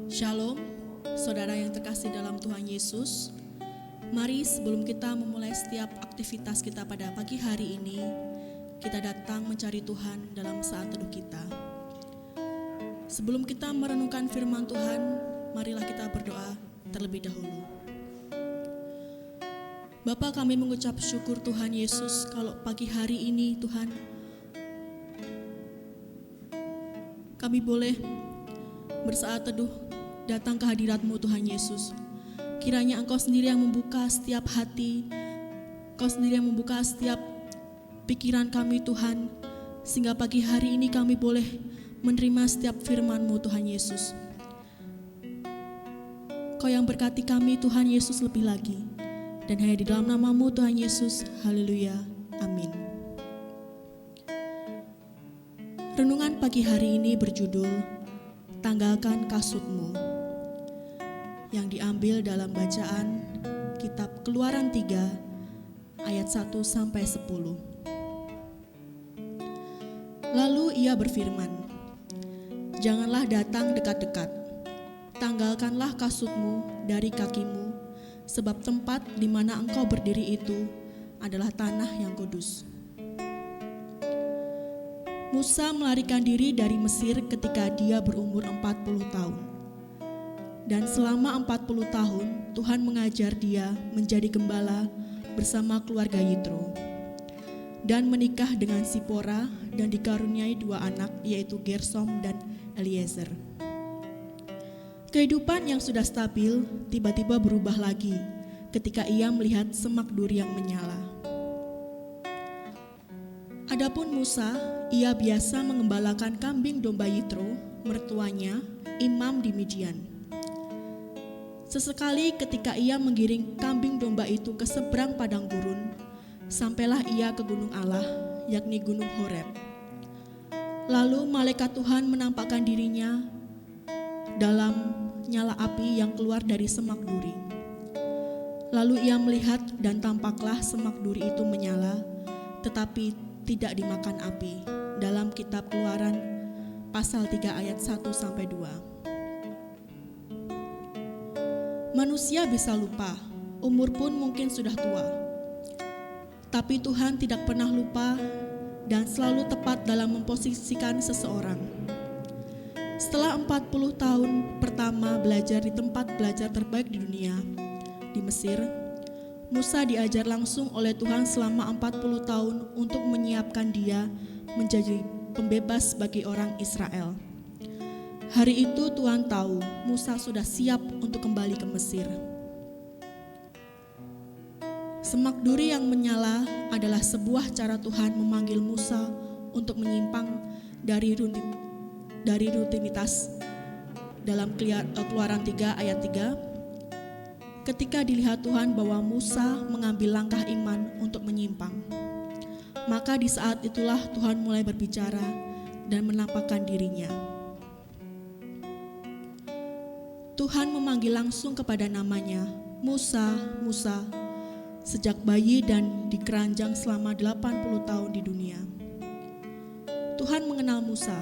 Shalom, saudara yang terkasih dalam Tuhan Yesus. Mari sebelum kita memulai setiap aktivitas kita pada pagi hari ini, kita datang mencari Tuhan dalam saat teduh kita. Sebelum kita merenungkan firman Tuhan, marilah kita berdoa terlebih dahulu. Bapa, kami mengucap syukur Tuhan Yesus kalau pagi hari ini Tuhan, kami boleh bersaat teduh datang ke hadirat-Mu Tuhan Yesus. Kiranya Engkau sendiri yang membuka setiap hati, Engkau sendiri yang membuka setiap pikiran kami Tuhan, sehingga pagi hari ini kami boleh menerima setiap firman-Mu Tuhan Yesus. Kau yang berkati kami Tuhan Yesus lebih lagi, dan hanya di dalam nama-Mu Tuhan Yesus, haleluya, amin. Renungan pagi hari ini berjudul Tanggalkan Kasutmu, yang diambil dalam bacaan kitab Keluaran 3 ayat 1-10. Lalu ia berfirman, janganlah datang dekat-dekat, tanggalkanlah kasutmu dari kakimu, sebab tempat di mana engkau berdiri itu adalah tanah yang kudus. Musa melarikan diri dari Mesir ketika dia berumur 40 tahun. Dan selama 40 tahun Tuhan mengajar dia menjadi gembala bersama keluarga Yitro. Dan menikah dengan Sipora dan dikaruniai 2 anak, yaitu Gersom dan Eliezer. Kehidupan yang sudah stabil tiba-tiba berubah lagi ketika ia melihat semak duri yang menyala. Adapun Musa, ia biasa mengembalakan kambing domba Yitro, mertuanya, imam di Midian. Sesekali ketika ia menggiring kambing domba itu ke seberang padang gurun, sampailah ia ke gunung Allah, yakni gunung Horeb. Lalu malaikat Tuhan menampakkan dirinya dalam nyala api yang keluar dari semak duri. Lalu ia melihat dan tampaklah semak duri itu menyala, tetapi tidak dimakan api. Dalam kitab Keluaran pasal 3 ayat 1-2. Manusia bisa lupa, umur pun mungkin sudah tua. Tapi Tuhan tidak pernah lupa dan selalu tepat dalam memposisikan seseorang. Setelah 40 tahun pertama belajar di tempat belajar terbaik di dunia, di Mesir, Musa diajar langsung oleh Tuhan selama 40 tahun untuk menyiapkan dia menjadi pembebas bagi orang Israel. Hari itu Tuhan tahu Musa sudah siap untuk kembali ke Mesir. Semak duri yang menyala adalah sebuah cara Tuhan memanggil Musa untuk menyimpang dari rutinitas. Dalam Keluaran 3 ayat 3, ketika dilihat Tuhan bahwa Musa mengambil langkah iman untuk menyimpang, maka di saat itulah Tuhan mulai berbicara dan menampakkan dirinya. Tuhan memanggil langsung kepada namanya, Musa, Musa, sejak bayi dan dikeranjang selama 80 tahun di dunia. Tuhan mengenal Musa.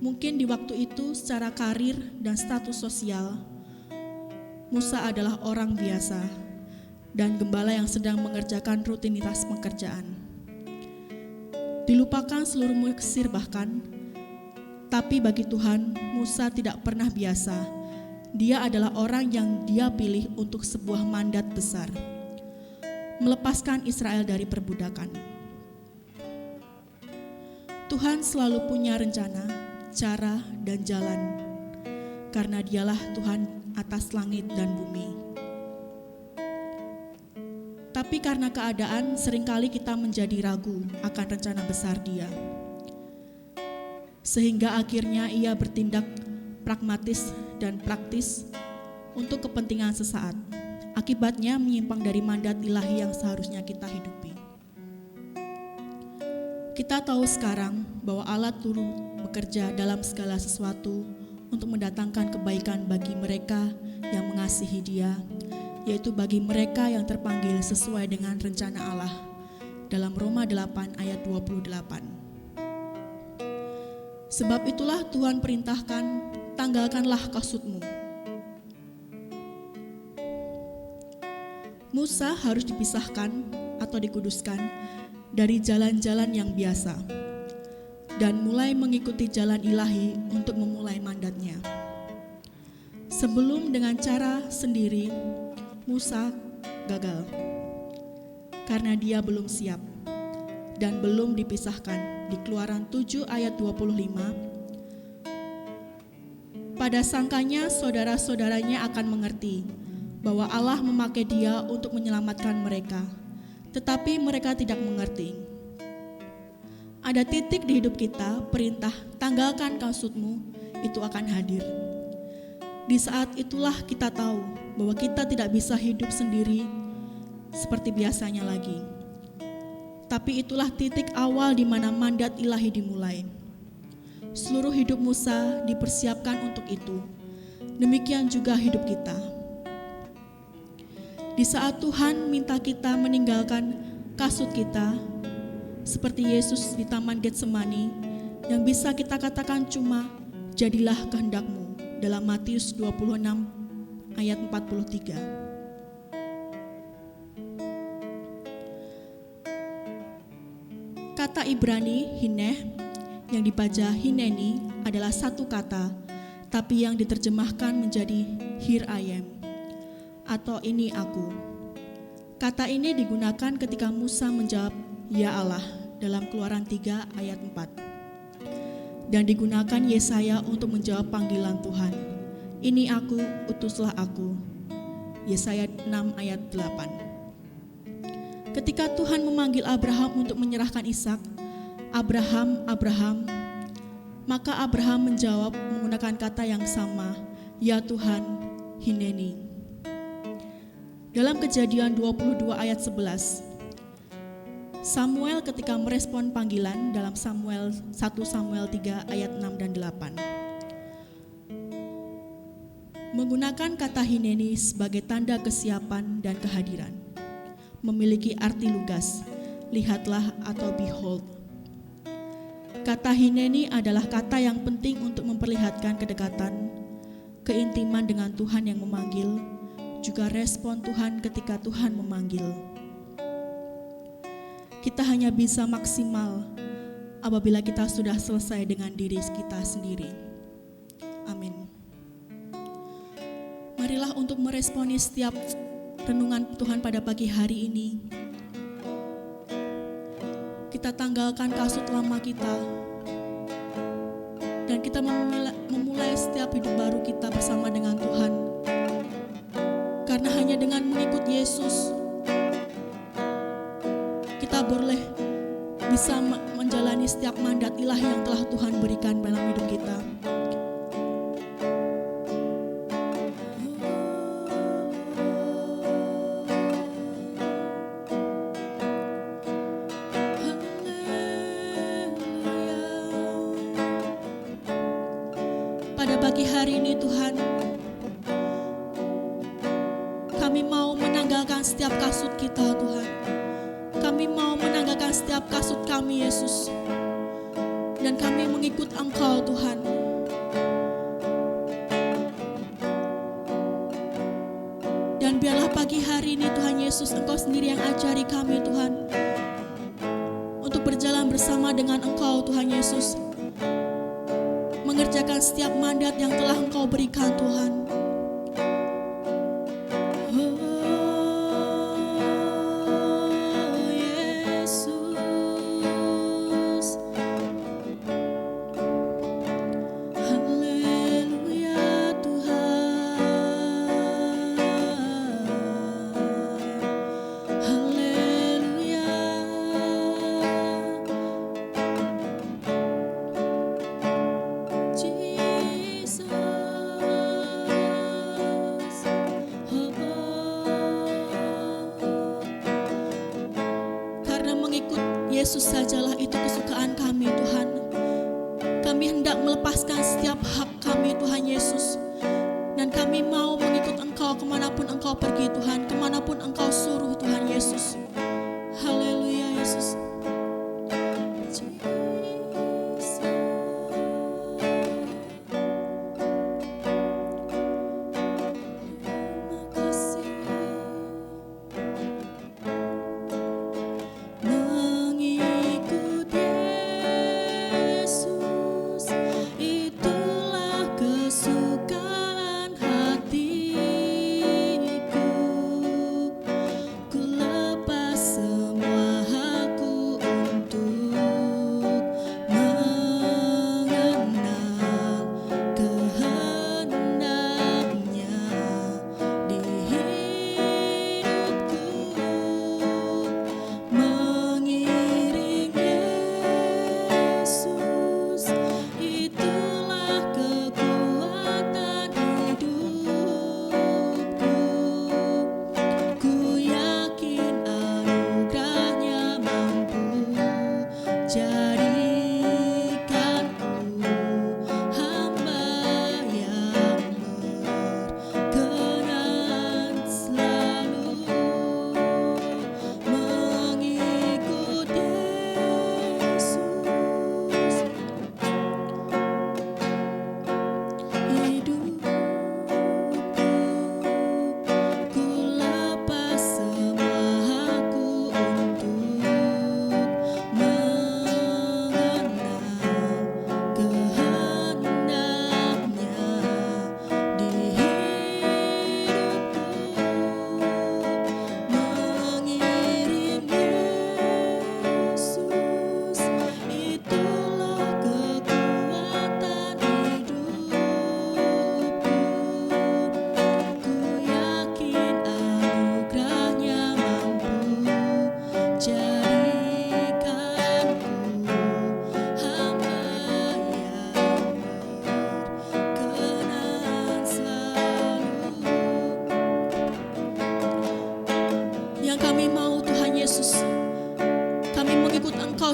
Mungkin di waktu itu secara karir dan status sosial, Musa adalah orang biasa dan gembala yang sedang mengerjakan rutinitas pekerjaan. Dilupakan seluruh Mesir bahkan, tapi bagi Tuhan, Musa tidak pernah biasa. Dia adalah orang yang dia pilih untuk sebuah mandat besar, melepaskan Israel dari perbudakan. Tuhan selalu punya rencana, cara, dan jalan, karena dialah Tuhan atas langit dan bumi. Tapi karena keadaan seringkali kita menjadi ragu akan rencana besar Dia. Sehingga akhirnya ia bertindak pragmatis dan praktis untuk kepentingan sesaat. Akibatnya menyimpang dari mandat ilahi yang seharusnya kita hidupi. Kita tahu sekarang bahwa Allah turut bekerja dalam segala sesuatu untuk mendatangkan kebaikan bagi mereka yang mengasihi Dia, yaitu bagi mereka yang terpanggil sesuai dengan rencana Allah. Dalam Roma 8 ayat 28. Sebab itulah Tuhan perintahkan tanggalkanlah kasutmu. Musa harus dipisahkan atau dikuduskan dari jalan-jalan yang biasa dan mulai mengikuti jalan ilahi untuk memulai mandatnya. Sebelum dengan cara sendiri, Musa gagal karena dia belum siap dan belum dipisahkan. Di Keluaran 7 ayat 25, pada sangkanya saudara-saudaranya akan mengerti bahwa Allah memakai dia untuk menyelamatkan mereka, tetapi mereka tidak mengerti. Ada titik di hidup kita, perintah tanggalkan kasutmu itu akan hadir. Di saat itulah kita tahu bahwa kita tidak bisa hidup sendiri seperti biasanya lagi. Tapi itulah titik awal di mana mandat ilahi dimulai. Seluruh hidup Musa dipersiapkan untuk itu. Demikian juga hidup kita. Di saat Tuhan minta kita meninggalkan kasut kita, seperti Yesus di Taman Getsemani, yang bisa kita katakan cuma jadilah kehendakmu dalam Matius 26 ayat 43. Kata Ibrani hineh yang dibaca hineni adalah satu kata, tapi yang diterjemahkan menjadi here I am atau ini aku. Kata ini digunakan ketika Musa menjawab ya Allah dalam Keluaran 3 ayat 4. Dan digunakan Yesaya untuk menjawab panggilan Tuhan. Ini aku, utuslah aku. Yesaya 6 ayat 8. Ketika Tuhan memanggil Abraham untuk menyerahkan Ishak, Abraham, Abraham, maka Abraham menjawab menggunakan kata yang sama, ya Tuhan, hineni. Dalam Kejadian 22 ayat 11, Samuel ketika merespon panggilan dalam 1 Samuel 3 ayat 6 dan 8. Menggunakan kata hineni sebagai tanda kesiapan dan kehadiran. Memiliki arti lugas, lihatlah atau behold. Kata hineni adalah kata yang penting untuk memperlihatkan kedekatan, keintiman dengan Tuhan yang memanggil, juga respon Tuhan ketika Tuhan memanggil. Kita hanya bisa maksimal apabila kita sudah selesai dengan diri kita sendiri. Amin. Marilah untuk meresponi setiap renungan Tuhan pada pagi hari ini. Kita tanggalkan kasut lama kita dan kita memulai setiap hidup baru kita bersama dengan Tuhan. Karena hanya dengan mengikut Yesus, kita boleh bisa menjalani setiap mandat ilahi yang telah Tuhan berikan dalam hidup kita. Pada pagi hari ini Tuhan, kami mau menanggalkan setiap kasut kita Tuhan. Kami mau menanggalkan setiap kasut kami Yesus. Dan kami mengikut Engkau Tuhan. Dan biarlah pagi hari ini Tuhan Yesus, Engkau sendiri yang ajari kami Tuhan. Untuk berjalan bersama dengan Engkau Tuhan Yesus. Mengerjakan setiap mandat yang telah Engkau berikan Tuhan. Yesus sajalah itu kesukaan kami Tuhan. Kami hendak melepaskan setiap hak kami Tuhan Yesus. Dan kami mau mengikut Engkau kemanapun Engkau pergi Tuhan, kemanapun Engkau suruh Tuhan Yesus. Haleluya Yesus.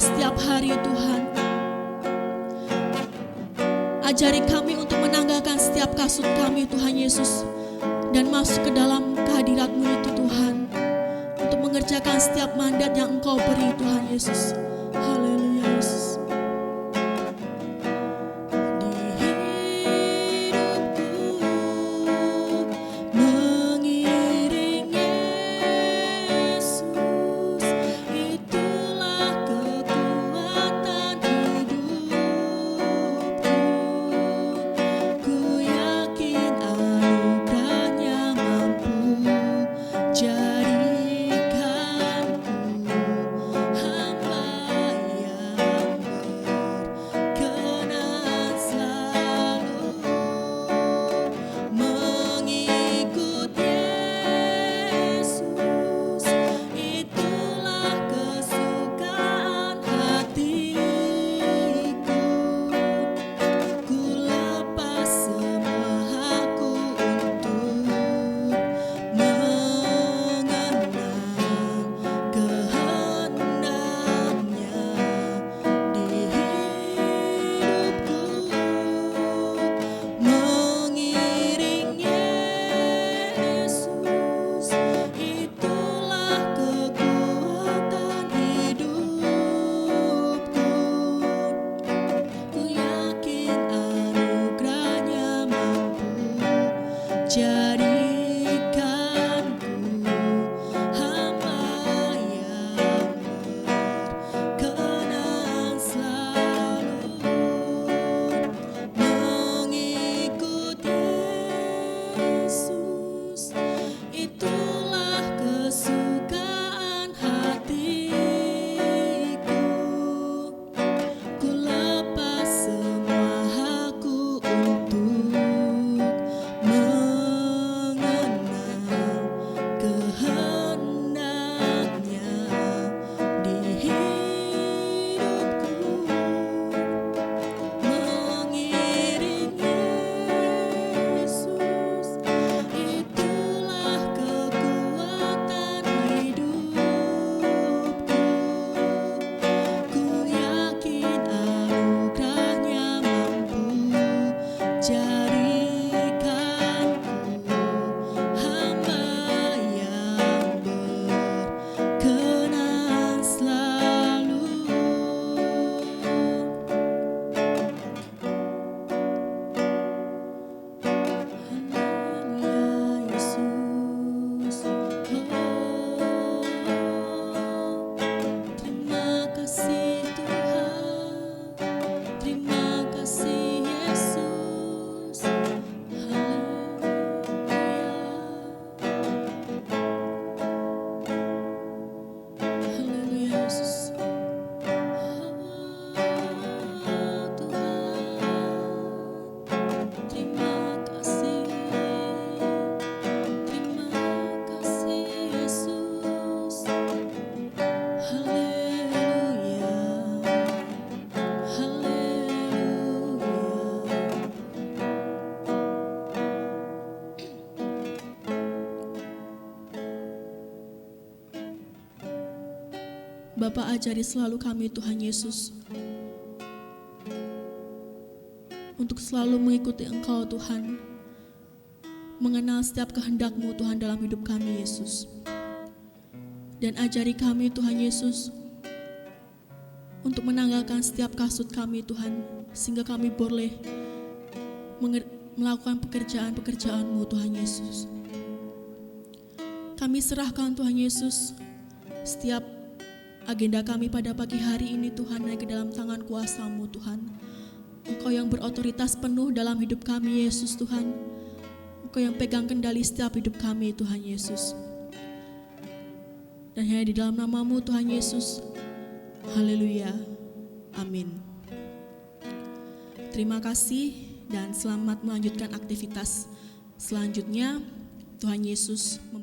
Engkau setiap hari Tuhan. Ajari kami untuk menanggalkan setiap kasut kami Tuhan Yesus, dan masuk ke dalam kehadirat-Mu itu Tuhan, untuk mengerjakan setiap mandat yang Engkau beri Tuhan Yesus. Haleluya Yesus. Bapa, ajari selalu kami Tuhan Yesus untuk selalu mengikuti Engkau Tuhan, mengenal setiap kehendak-Mu Tuhan dalam hidup kami Yesus. Dan ajari kami Tuhan Yesus untuk menanggalkan setiap kasut kami Tuhan, sehingga kami boleh melakukan pekerjaan-pekerjaan-Mu Tuhan Yesus. Kami serahkan Tuhan Yesus setiap agenda kami pada pagi hari ini Tuhan, naik ke dalam tangan kuasa-Mu Tuhan. Engkau yang berotoritas penuh dalam hidup kami Yesus Tuhan. Engkau yang pegang kendali setiap hidup kami Tuhan Yesus. Dan hanya di dalam nama-Mu Tuhan Yesus. Haleluya. Amin. Terima kasih dan selamat melanjutkan aktivitas selanjutnya. Tuhan Yesus memberkati.